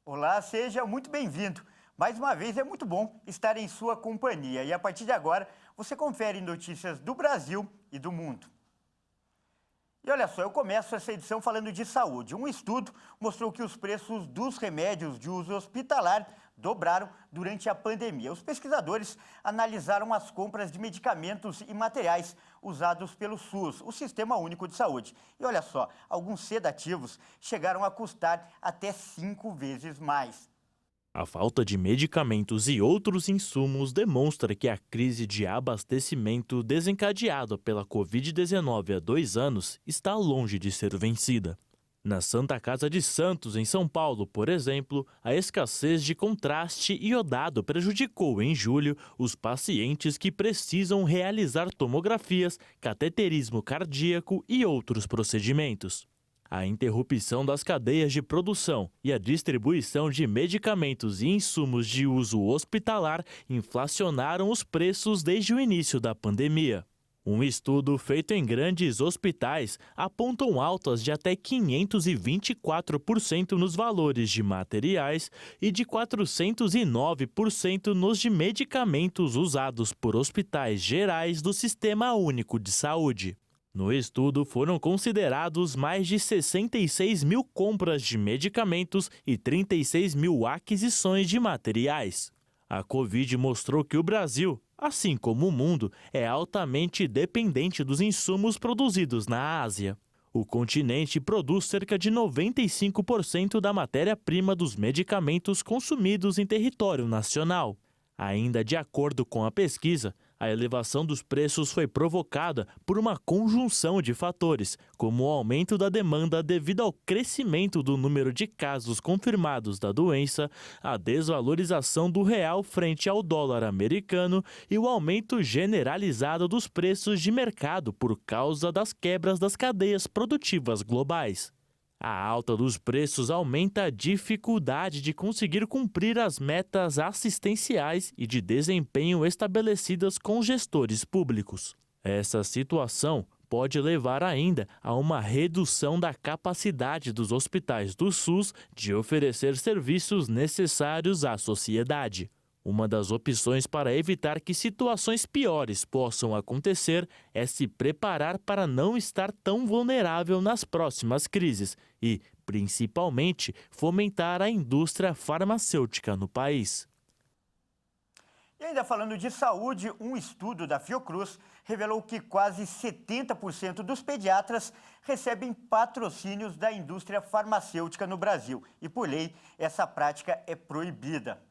Olá, seja muito bem-vindo. Mais uma vez é muito bom estar em sua companhia e a partir de agora você confere notícias do Brasil e do mundo. E olha só, eu começo essa edição falando de saúde. Um estudo mostrou que os preços dos remédios de uso hospitalar dobraram durante a pandemia. Os pesquisadores analisaram as compras de medicamentos e materiais usados pelo SUS, o Sistema Único de Saúde. E olha só, alguns sedativos chegaram a custar até 5 vezes mais. A falta de medicamentos e outros insumos demonstra que a crise de abastecimento desencadeada pela Covid-19 há 2 anos está longe de ser vencida. Na Santa Casa de Santos, em São Paulo, por exemplo, a escassez de contraste iodado prejudicou em julho os pacientes que precisam realizar tomografias, cateterismo cardíaco e outros procedimentos. A interrupção das cadeias de produção e a distribuição de medicamentos e insumos de uso hospitalar inflacionaram os preços desde o início da pandemia. Um estudo feito em grandes hospitais aponta altas de até 524% nos valores de materiais e de 409% nos de medicamentos usados por hospitais gerais do Sistema Único de Saúde. No estudo, foram considerados mais de 66 mil compras de medicamentos e 36 mil aquisições de materiais. A Covid mostrou que o Brasil, assim como o mundo, é altamente dependente dos insumos produzidos na Ásia. O continente produz cerca de 95% da matéria-prima dos medicamentos consumidos em território nacional. Ainda de acordo com a pesquisa, a elevação dos preços foi provocada por uma conjunção de fatores, como o aumento da demanda devido ao crescimento do número de casos confirmados da doença, a desvalorização do real frente ao dólar americano e o aumento generalizado dos preços de mercado por causa das quebras das cadeias produtivas globais. A alta dos preços aumenta a dificuldade de conseguir cumprir as metas assistenciais e de desempenho estabelecidas com gestores públicos. Essa situação pode levar ainda a uma redução da capacidade dos hospitais do SUS de oferecer serviços necessários à sociedade. Uma das opções para evitar que situações piores possam acontecer é se preparar para não estar tão vulnerável nas próximas crises e, principalmente, fomentar a indústria farmacêutica no país. E ainda falando de saúde, um estudo da Fiocruz revelou que quase 70% dos pediatras recebem patrocínios da indústria farmacêutica no Brasil. E, por lei, essa prática é proibida.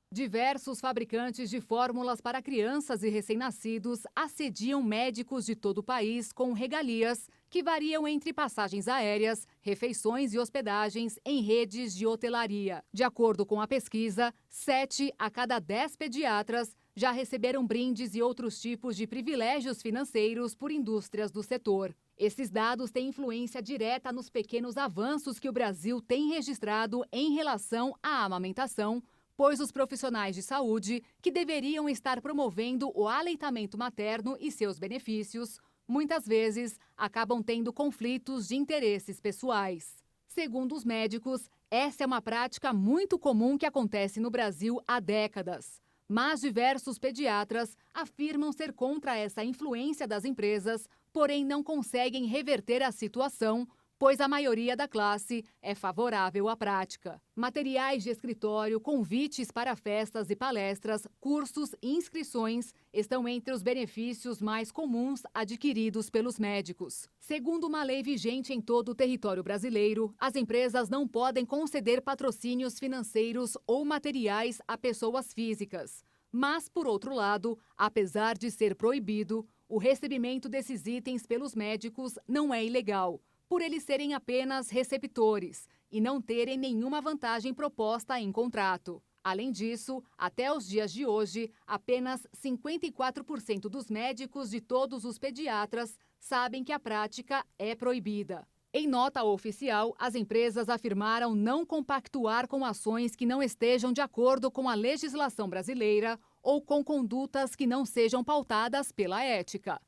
Diversos fabricantes de fórmulas para crianças e recém-nascidos assediam médicos de todo o país com regalias que variam entre passagens aéreas, refeições e hospedagens em redes de hotelaria. De acordo com a pesquisa, 7 a cada 10 pediatras já receberam brindes e outros tipos de privilégios financeiros por indústrias do setor. Esses dados têm influência direta nos pequenos avanços que o Brasil tem registrado em relação à amamentação, pois os profissionais de saúde, que deveriam estar promovendo o aleitamento materno e seus benefícios, muitas vezes acabam tendo conflitos de interesses pessoais. Segundo os médicos, essa é uma prática muito comum que acontece no Brasil há décadas. Mas diversos pediatras afirmam ser contra essa influência das empresas, porém não conseguem reverter a situação, pois a maioria da classe é favorável à prática. Materiais de escritório, convites para festas e palestras, cursos e inscrições estão entre os benefícios mais comuns adquiridos pelos médicos. Segundo uma lei vigente em todo o território brasileiro, as empresas não podem conceder patrocínios financeiros ou materiais a pessoas físicas. Mas, por outro lado, apesar de ser proibido, o recebimento desses itens pelos médicos não é ilegal, por eles serem apenas receptores e não terem nenhuma vantagem proposta em contrato. Além disso, até os dias de hoje, apenas 54% dos médicos de todos os pediatras sabem que a prática é proibida. Em nota oficial, as empresas afirmaram não compactuar com ações que não estejam de acordo com a legislação brasileira ou com condutas que não sejam pautadas pela ética.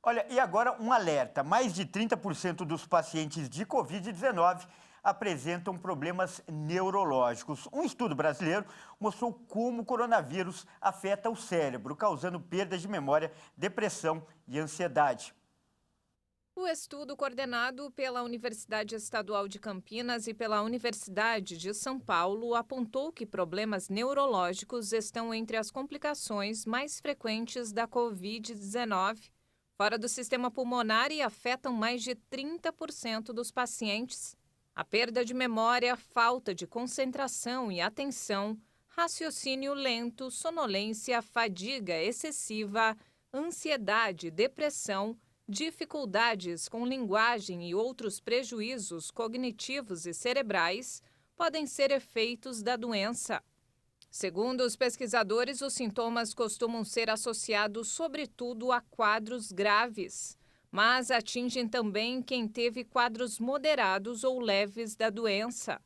Olha, e agora um alerta: mais de 30% dos pacientes de Covid-19 apresentam problemas neurológicos. Um estudo brasileiro mostrou como o coronavírus afeta o cérebro, causando perdas de memória, depressão e ansiedade. O estudo, coordenado pela Universidade Estadual de Campinas e pela Universidade de São Paulo, apontou que problemas neurológicos estão entre as complicações mais frequentes da Covid-19, fora do sistema pulmonar, e afetam mais de 30% dos pacientes. A perda de memória, falta de concentração e atenção, raciocínio lento, sonolência, fadiga excessiva, ansiedade, depressão, dificuldades com linguagem e outros prejuízos cognitivos e cerebrais podem ser efeitos da doença. Segundo os pesquisadores, os sintomas costumam ser associados sobretudo a quadros graves, mas atingem também quem teve quadros moderados ou leves da doença.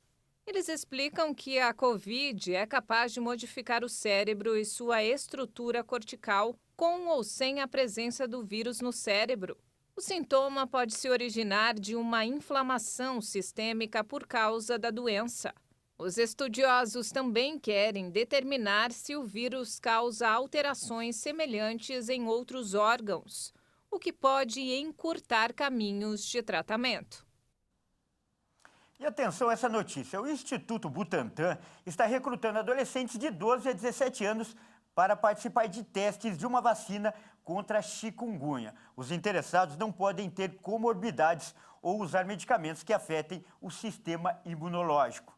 Eles explicam que a Covid é capaz de modificar o cérebro e sua estrutura cortical, com ou sem a presença do vírus no cérebro. O sintoma pode se originar de uma inflamação sistêmica por causa da doença. Os estudiosos também querem determinar se o vírus causa alterações semelhantes em outros órgãos, o que pode encurtar caminhos de tratamento. E atenção a essa notícia, o Instituto Butantan está recrutando adolescentes de 12 a 17 anos para participar de testes de uma vacina contra a chikungunya. Os interessados não podem ter comorbidades ou usar medicamentos que afetem o sistema imunológico.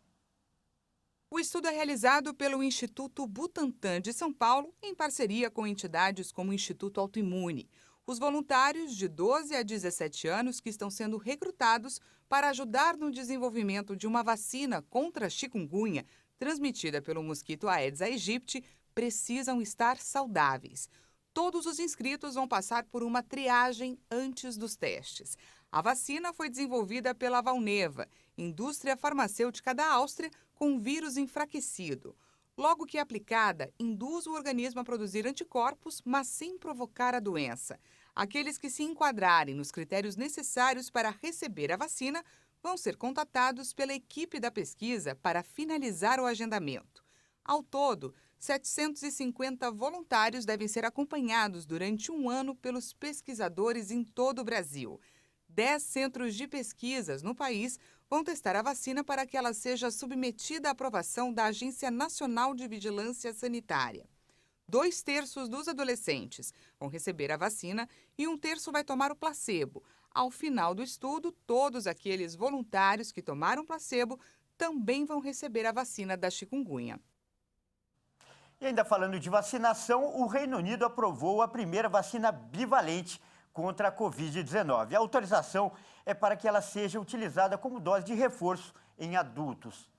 O estudo é realizado pelo Instituto Butantan de São Paulo, em parceria com entidades como o Instituto Autoimune. Os voluntários de 12 a 17 anos que estão sendo recrutados para ajudar no desenvolvimento de uma vacina contra a chikungunya, transmitida pelo mosquito Aedes aegypti, precisam estar saudáveis. Todos os inscritos vão passar por uma triagem antes dos testes. A vacina foi desenvolvida pela Valneva, indústria farmacêutica da Áustria, com vírus enfraquecido. Logo que aplicada, induz o organismo a produzir anticorpos, mas sem provocar a doença. Aqueles que se enquadrarem nos critérios necessários para receber a vacina vão ser contatados pela equipe da pesquisa para finalizar o agendamento. Ao todo, 750 voluntários devem ser acompanhados durante um ano pelos pesquisadores em todo o Brasil. 10 centros de pesquisas no país vão testar a vacina para que ela seja submetida à aprovação da Agência Nacional de Vigilância Sanitária. 2/3 dos adolescentes vão receber a vacina e 1/3 vai tomar o placebo. Ao final do estudo, todos aqueles voluntários que tomaram placebo também vão receber a vacina da chikungunya. E ainda falando de vacinação, o Reino Unido aprovou a primeira vacina bivalente contra a Covid-19. A autorização é para que ela seja utilizada como dose de reforço em adultos.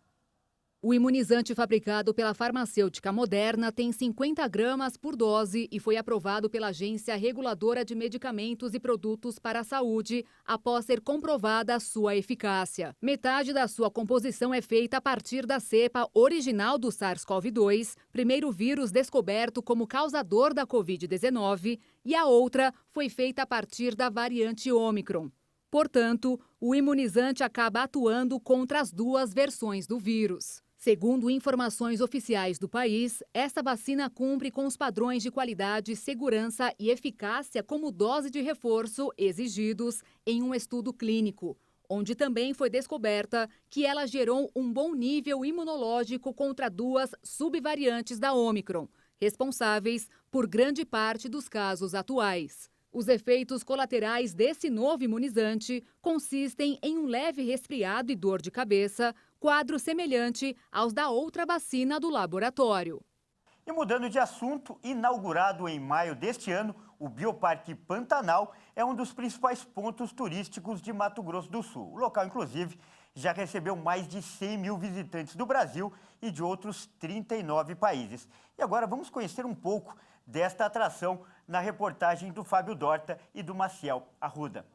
O imunizante fabricado pela farmacêutica Moderna tem 50 gramas por dose e foi aprovado pela Agência Reguladora de Medicamentos e Produtos para a Saúde após ser comprovada a sua eficácia. Metade da sua composição é feita a partir da cepa original do SARS-CoV-2, primeiro vírus descoberto como causador da Covid-19, e a outra foi feita a partir da variante Ômicron. Portanto, o imunizante acaba atuando contra as duas versões do vírus. Segundo informações oficiais do país, esta vacina cumpre com os padrões de qualidade, segurança e eficácia como dose de reforço exigidos em um estudo clínico, onde também foi descoberta que ela gerou um bom nível imunológico contra duas subvariantes da Ômicron, responsáveis por grande parte dos casos atuais. Os efeitos colaterais desse novo imunizante consistem em um leve resfriado e dor de cabeça, quadro semelhante aos da outra vacina do laboratório. E mudando de assunto, inaugurado em maio deste ano, o Bioparque Pantanal é um dos principais pontos turísticos de Mato Grosso do Sul. O local, inclusive, já recebeu mais de 100 mil visitantes do Brasil e de outros 39 países. E agora vamos conhecer um pouco desta atração na reportagem do Fábio Dorta e do Maciel Arruda.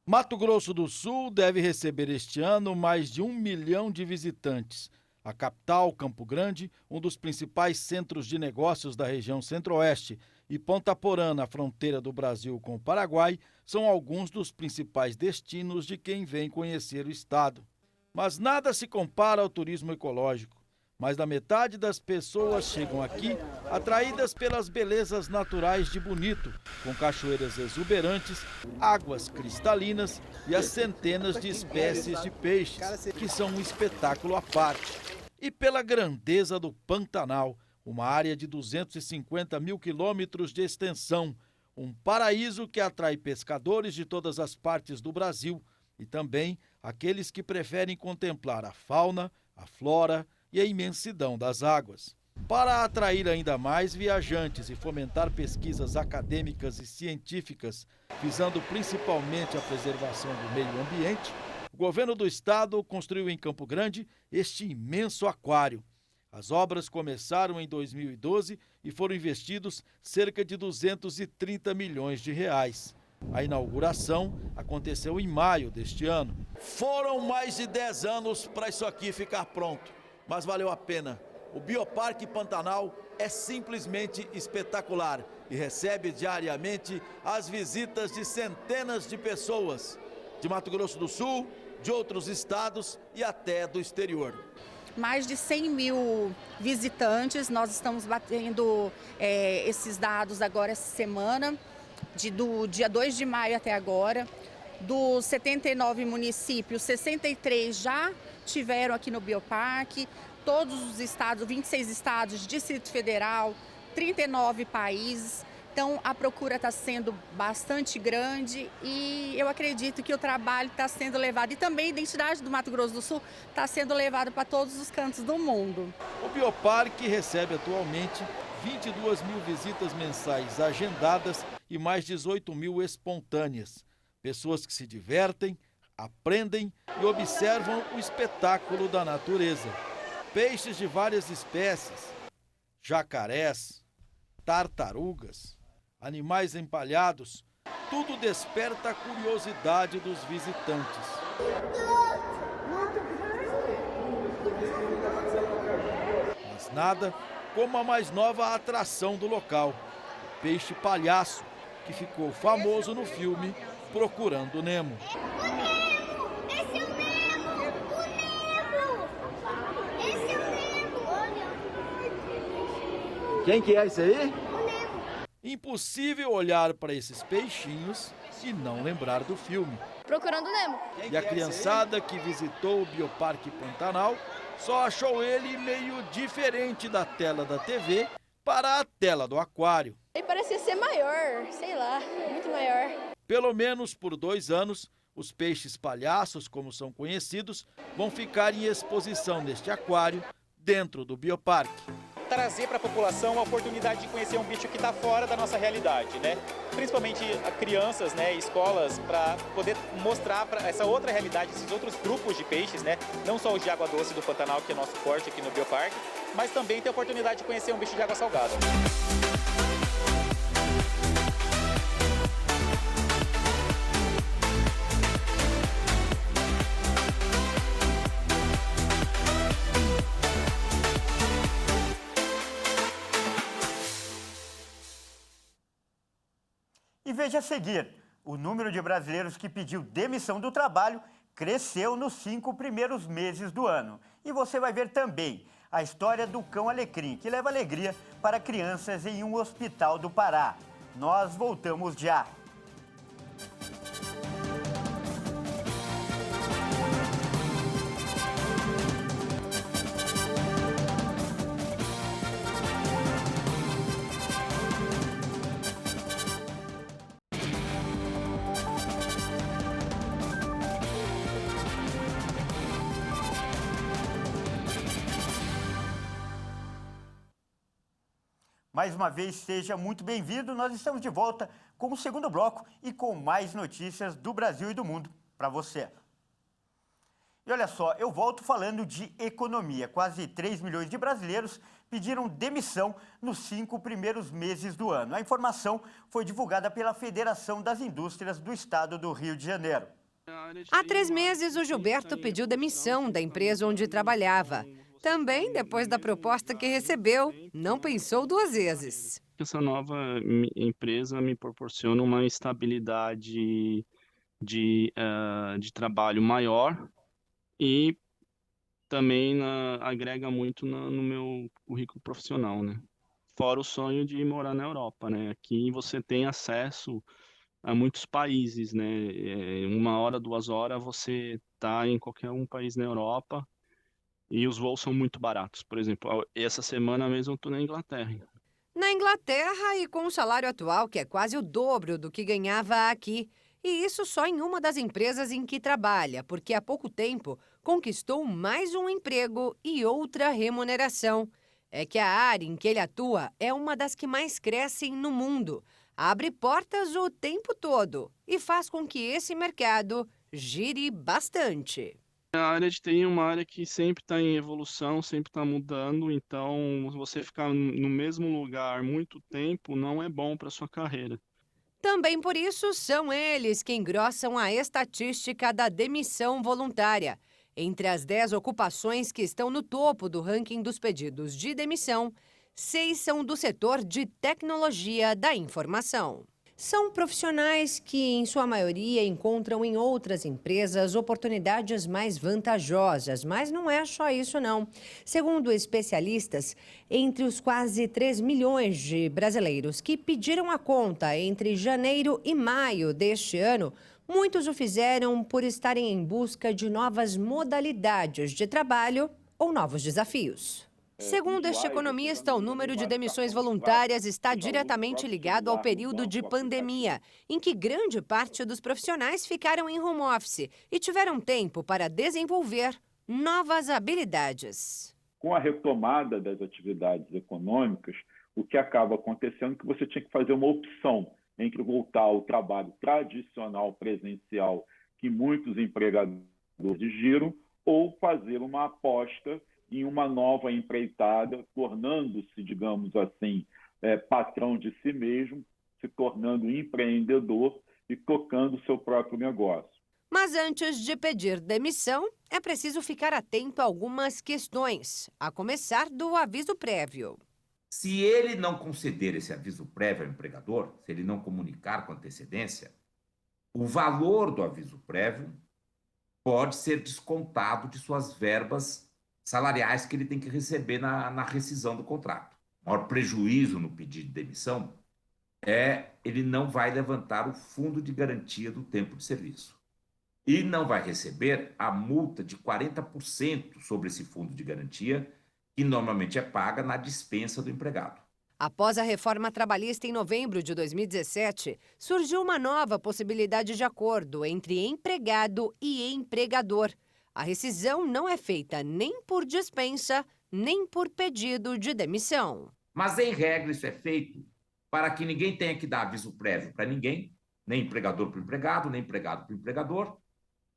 Mato Grosso do Sul deve receber este ano mais de 1 milhão de visitantes. A capital, Campo Grande, um dos principais centros de negócios da região centro-oeste, e Ponta Porã, na fronteira do Brasil com o Paraguai, são alguns dos principais destinos de quem vem conhecer o estado. Mas nada se compara ao turismo ecológico. Mais da metade das pessoas chegam aqui atraídas pelas belezas naturais de Bonito, com cachoeiras exuberantes, águas cristalinas e as centenas de espécies de peixes, que são um espetáculo à parte. E pela grandeza do Pantanal, uma área de 250 mil quilômetros de extensão, um paraíso que atrai pescadores de todas as partes do Brasil e também aqueles que preferem contemplar a fauna, a flora e a imensidão das águas. Para atrair ainda mais viajantes e fomentar pesquisas acadêmicas e científicas, visando principalmente a preservação do meio ambiente, o governo do estado construiu em Campo Grande este imenso aquário. As obras começaram em 2012 e foram investidos cerca de 230 milhões de reais. A inauguração aconteceu em maio deste ano. Foram mais de 10 anos para isso aqui ficar pronto, mas valeu a pena. O Bioparque Pantanal é simplesmente espetacular e recebe diariamente as visitas de centenas de pessoas de Mato Grosso do Sul, de outros estados e até do exterior. Mais de 100 mil visitantes, nós estamos batendo esses dados agora essa semana, do dia 2 de maio até agora. Dos 79 municípios, 63 já tiveram aqui no Bioparque, todos os estados, 26 estados, Distrito Federal, 39 países. Então, a procura está sendo bastante grande e eu acredito que o trabalho está sendo levado, e também a identidade do Mato Grosso do Sul está sendo levada para todos os cantos do mundo. O Bioparque recebe atualmente 22 mil visitas mensais agendadas e mais 18 mil espontâneas. Pessoas que se divertem, aprendem e observam o espetáculo da natureza. Peixes de várias espécies, jacarés, tartarugas, animais empalhados, tudo desperta a curiosidade dos visitantes. Mas nada como a mais nova atração do local, o peixe palhaço, que ficou famoso no filme Procurando Nemo. Quem que é isso aí? Impossível olhar para esses peixinhos e não lembrar do filme. Procurando Nemo. E a criançada que visitou o Bioparque Pantanal só achou ele meio diferente da tela da TV para a tela do aquário. Ele parecia ser maior, sei lá, muito maior. Pelo menos por 2 anos, os peixes palhaços, como são conhecidos, vão ficar em exposição neste aquário dentro do Bioparque. Trazer para a população a oportunidade de conhecer um bicho que está fora da nossa realidade, né? Principalmente a crianças, né, escolas, para poder mostrar para essa outra realidade, esses outros grupos de peixes, né? Não só os de água doce do Pantanal, que é nosso forte aqui no Bioparque, mas também ter a oportunidade de conhecer um bicho de água salgada. E veja a seguir, o número de brasileiros que pediu demissão do trabalho cresceu nos 5 primeiros meses do ano. E você vai ver também a história do cão alecrim, que leva alegria para crianças em um hospital do Pará. Nós voltamos já. Mais uma vez, seja muito bem-vindo. Nós estamos de volta com o segundo bloco e com mais notícias do Brasil e do mundo para você. E olha só, eu volto falando de economia. Quase 3 milhões de brasileiros pediram demissão nos 5 primeiros meses do ano. A informação foi divulgada pela Federação das Indústrias do Estado do Rio de Janeiro. Há 3 meses, o Gilberto pediu demissão da empresa onde trabalhava. Também, depois da proposta que recebeu, não pensou 2 vezes. Essa nova empresa me proporciona uma estabilidade de trabalho maior e também agrega muito no meu currículo profissional, né? Fora o sonho de morar na Europa, né? Aqui você tem acesso a muitos países, né? 1 hora, 2 horas você está em qualquer um país na Europa e os voos são muito baratos. Por exemplo, essa semana mesmo eu estou na Inglaterra. Na Inglaterra e com o salário atual, que é quase o dobro do que ganhava aqui. E isso só em uma das empresas em que trabalha, porque há pouco tempo conquistou mais um emprego e outra remuneração. É que a área em que ele atua é uma das que mais crescem no mundo. Abre portas o tempo todo e faz com que esse mercado gire bastante. A área de TI é uma área que sempre está em evolução, sempre está mudando, então você ficar no mesmo lugar muito tempo não é bom para sua carreira. Também por isso são eles que engrossam a estatística da demissão voluntária. Entre as 10 ocupações que estão no topo do ranking dos pedidos de demissão, 6 são do setor de tecnologia da informação. São profissionais que, em sua maioria, encontram em outras empresas oportunidades mais vantajosas, mas não é só isso, não. Segundo especialistas, entre os quase 3 milhões de brasileiros que pediram a conta entre janeiro e maio deste ano, muitos o fizeram por estarem em busca de novas modalidades de trabalho ou novos desafios. Segundo este economista, o número de demissões voluntárias está diretamente ligado ao período de pandemia, em que grande parte dos profissionais ficaram em home office e tiveram tempo para desenvolver novas habilidades. Com a retomada das atividades econômicas, o que acaba acontecendo é que você tinha que fazer uma opção entre voltar ao trabalho tradicional presencial que muitos empregadores exigiram ou fazer uma aposta em uma nova empreitada, tornando-se, digamos assim, patrão de si mesmo, se tornando empreendedor e tocando seu próprio negócio. Mas antes de pedir demissão, é preciso ficar atento a algumas questões, a começar do aviso prévio. Se ele não conceder esse aviso prévio ao empregador, se ele não comunicar com antecedência, o valor do aviso prévio pode ser descontado de suas verbas salariais que ele tem que receber na rescisão do contrato. O maior prejuízo no pedido de demissão é ele não vai levantar o fundo de garantia do tempo de serviço. E não vai receber a multa de 40% sobre esse fundo de garantia, que normalmente é paga na dispensa do empregado. Após a reforma trabalhista em novembro de 2017, surgiu uma nova possibilidade de acordo entre empregado e empregador. A rescisão não é feita nem por dispensa, nem por pedido de demissão. Mas, em regra, isso é feito para que ninguém tenha que dar aviso prévio para ninguém, nem empregador para o empregado, nem empregado para o empregador.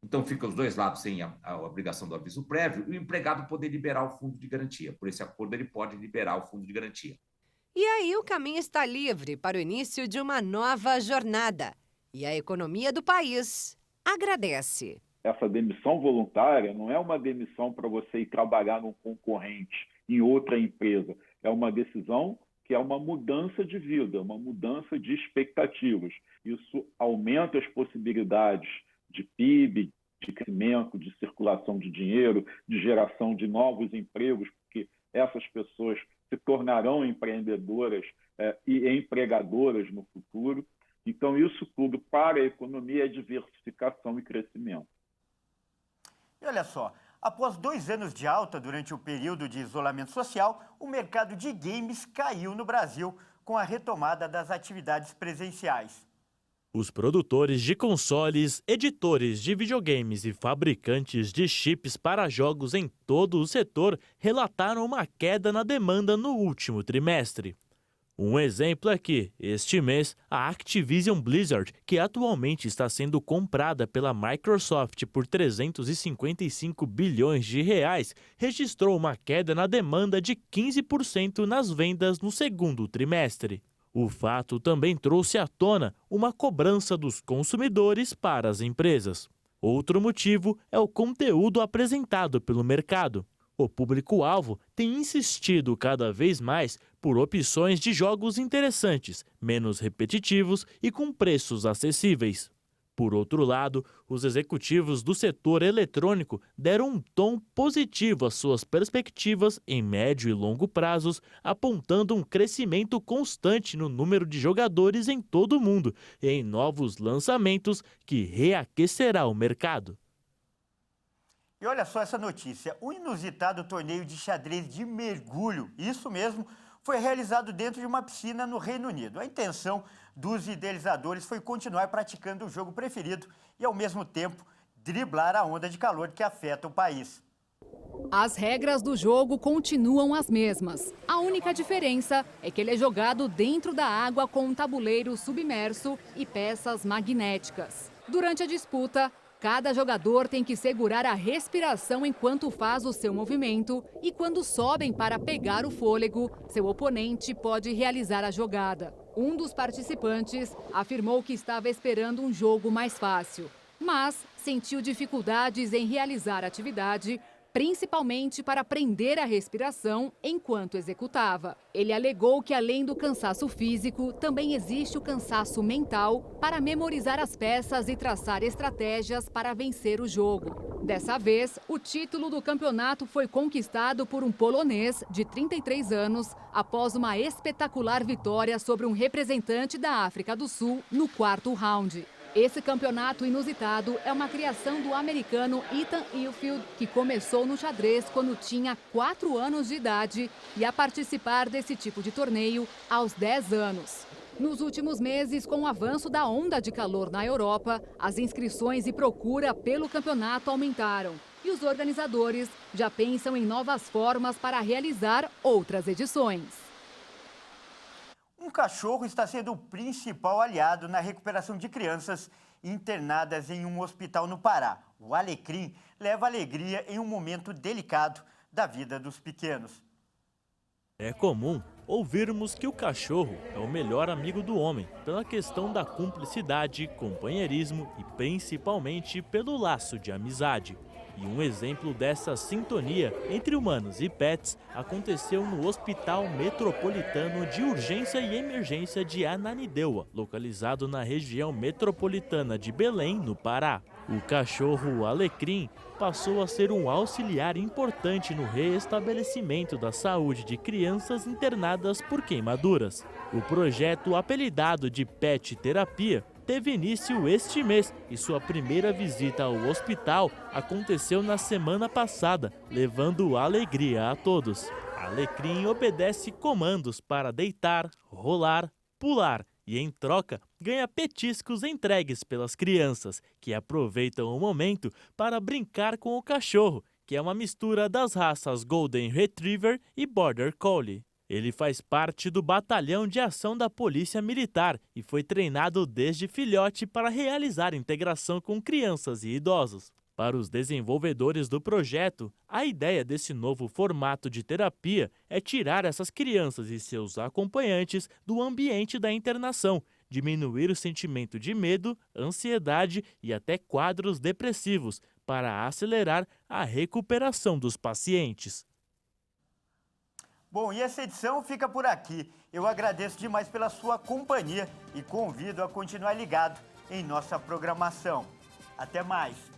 Então, fica os dois lados sem a obrigação do aviso prévio e o empregado poder liberar o fundo de garantia. Por esse acordo, ele pode liberar o fundo de garantia. E aí o caminho está livre para o início de uma nova jornada. E a economia do país agradece. Essa demissão voluntária não é uma demissão para você ir trabalhar num concorrente, em outra empresa. É uma decisão que é uma mudança de vida, uma mudança de expectativas. Isso aumenta as possibilidades de PIB, de crescimento, de circulação de dinheiro, de geração de novos empregos, porque essas pessoas se tornarão empreendedoras e empregadoras no futuro. Então, isso tudo para a economia é diversificação e crescimento. E olha só, após 2 anos de alta durante o período de isolamento social, o mercado de games caiu no Brasil com a retomada das atividades presenciais. Os produtores de consoles, editores de videogames e fabricantes de chips para jogos em todo o setor relataram uma queda na demanda no último trimestre. Um exemplo é que, este mês, a Activision Blizzard, que atualmente está sendo comprada pela Microsoft por 355 bilhões de reais, registrou uma queda na demanda de 15% nas vendas no segundo trimestre. O fato também trouxe à tona uma cobrança dos consumidores para as empresas. Outro motivo é o conteúdo apresentado pelo mercado. O público-alvo tem insistido cada vez mais por opções de jogos interessantes, menos repetitivos e com preços acessíveis. Por outro lado, os executivos do setor eletrônico deram um tom positivo às suas perspectivas em médio e longo prazos, apontando um crescimento constante no número de jogadores em todo o mundo e em novos lançamentos que reaquecerá o mercado. E olha só essa notícia, o inusitado torneio de xadrez de mergulho, isso mesmo, foi realizado dentro de uma piscina no Reino Unido. A intenção dos idealizadores foi continuar praticando o jogo preferido e, ao mesmo tempo, driblar a onda de calor que afeta o país. As regras do jogo continuam as mesmas. A única diferença é que ele é jogado dentro da água com um tabuleiro submerso e peças magnéticas. Durante a disputa, cada jogador tem que segurar a respiração enquanto faz o seu movimento e quando sobem para pegar o fôlego, seu oponente pode realizar a jogada. Um dos participantes afirmou que estava esperando um jogo mais fácil, mas sentiu dificuldades em realizar a atividade, principalmente para prender a respiração enquanto executava. Ele alegou que, além do cansaço físico, também existe o cansaço mental para memorizar as peças e traçar estratégias para vencer o jogo. Dessa vez, o título do campeonato foi conquistado por um polonês de 33 anos após uma espetacular vitória sobre um representante da África do Sul no quarto round. Esse campeonato inusitado é uma criação do americano Ethan Ilfield, que começou no xadrez quando tinha 4 anos de idade e a participar desse tipo de torneio aos 10 anos. Nos últimos meses, com o avanço da onda de calor na Europa, as inscrições e procura pelo campeonato aumentaram. E os organizadores já pensam em novas formas para realizar outras edições. Um cachorro está sendo o principal aliado na recuperação de crianças internadas em um hospital no Pará. O Alecrim leva alegria em um momento delicado da vida dos pequenos. É comum ouvirmos que o cachorro é o melhor amigo do homem, pela questão da cumplicidade, companheirismo e principalmente pelo laço de amizade. E um exemplo dessa sintonia entre humanos e pets aconteceu no Hospital Metropolitano de Urgência e Emergência de Ananindeua, localizado na região metropolitana de Belém, no Pará. O cachorro Alecrim passou a ser um auxiliar importante no reestabelecimento da saúde de crianças internadas por queimaduras. O projeto, apelidado de Pet Terapia, teve início este mês e sua primeira visita ao hospital aconteceu na semana passada, levando alegria a todos. Alecrim obedece comandos para deitar, rolar, pular e, em troca, ganha petiscos entregues pelas crianças, que aproveitam o momento para brincar com o cachorro, que é uma mistura das raças Golden Retriever e Border Collie. Ele faz parte do Batalhão de Ação da Polícia Militar e foi treinado desde filhote para realizar integração com crianças e idosos. Para os desenvolvedores do projeto, a ideia desse novo formato de terapia é tirar essas crianças e seus acompanhantes do ambiente da internação, diminuir o sentimento de medo, ansiedade e até quadros depressivos, para acelerar a recuperação dos pacientes. Bom, e essa edição fica por aqui. Eu agradeço demais pela sua companhia e convido a continuar ligado em nossa programação. Até mais!